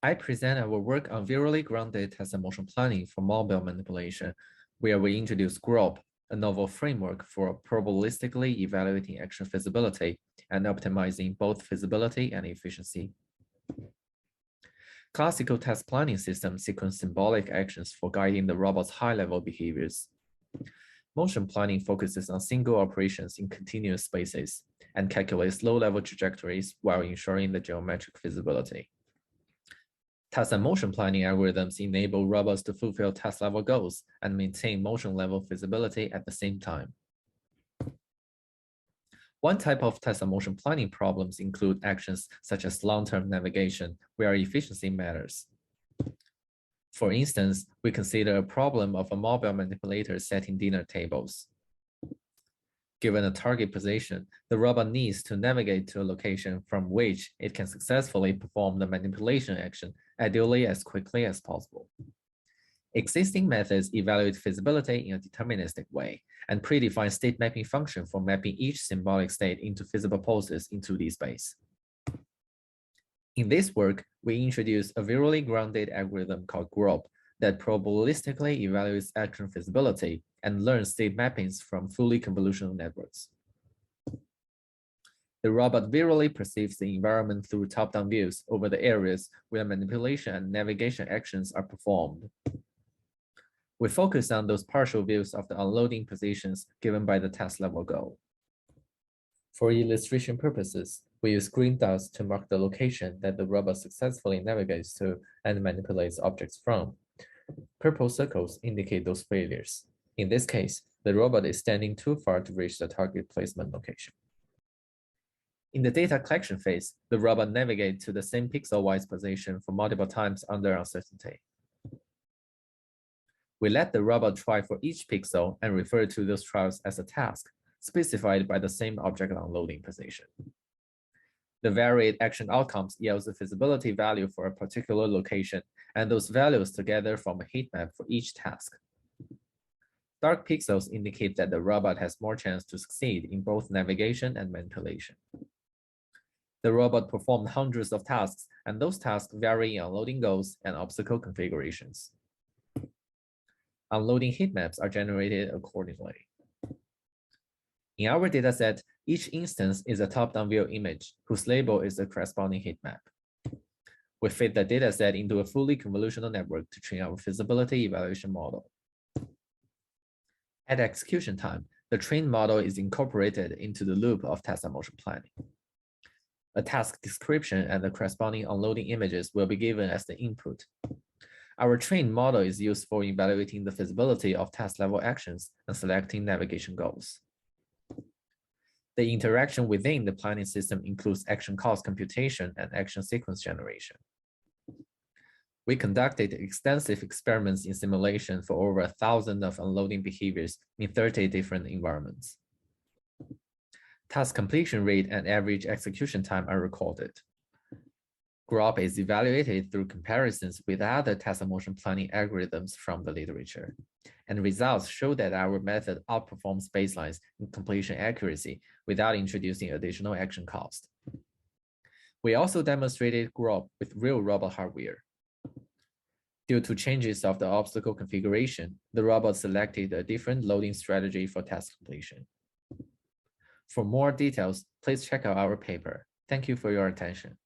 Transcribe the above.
I present our work on virally grounded test and motion planning for mobile manipulation, where we introduce GROP, a novel framework for probabilistically evaluating action feasibility and optimizing both feasibility and efficiency. Classical test planning systems sequence symbolic actions for guiding the robot's high-level behaviors. Motion planning focuses on single operations in continuous spaces and calculates low-level trajectories while ensuring the geometric feasibility. Test and motion planning algorithms enable robots to fulfill test-level goals and maintain motion-level feasibility at the same time. One type of test and motion planning problems include actions such as long-term navigation, where efficiency matters. For instance, we consider a problem of a mobile manipulator setting dinner tables. Given a target position, the robot needs to navigate to a location from which it can successfully perform the manipulation action, ideally as quickly as possible. Existing methods evaluate feasibility in a deterministic way and predefine state mapping function for mapping each symbolic state into feasible poses in 2D space. In this work, we introduce a virally grounded algorithm called GROP that probabilistically evaluates action feasibility and learns state mappings from fully convolutional networks. The robot virally perceives the environment through top-down views over the areas where manipulation and navigation actions are performed. We focus on those partial views of the unloading positions given by the test level goal. For illustration purposes, we use green dots to mark the location that the robot successfully navigates to and manipulates objects from. Purple circles indicate those failures. In this case, the robot is standing too far to reach the target placement location. In the data collection phase, the robot navigates to the same pixel-wise position for multiple times under uncertainty. We let the robot try for each pixel and refer to those trials as a task, specified by the same object unloading position. The varied action outcomes yields a feasibility value for a particular location, and those values together form a heat map for each task. Dark pixels indicate that the robot has more chance to succeed in both navigation and manipulation. The robot performed hundreds of tasks, and those tasks vary in unloading goals and obstacle configurations. Unloading heat maps are generated accordingly. In our dataset, each instance is a top-down view image whose label is the corresponding heat map. We fit the dataset into a fully convolutional network to train our feasibility evaluation model. At execution time, the trained model is incorporated into the loop of test and motion planning. A task description and the corresponding unloading images will be given as the input. Our trained model is used for evaluating the feasibility of test-level actions and selecting navigation goals. The interaction within the planning system includes action cost computation and action sequence generation. We conducted extensive experiments in simulation for over 1,000 of unloading behaviors in 30 different environments. Task completion rate and average execution time are recorded. GROP is evaluated through comparisons with other test and motion planning algorithms from the literature, and results show that our method outperforms baselines in completion accuracy without introducing additional action cost. We also demonstrated GROP with real robot hardware. Due to changes of the obstacle configuration, the robot selected a different loading strategy for task completion. For more details, please check out our paper. Thank you for your attention.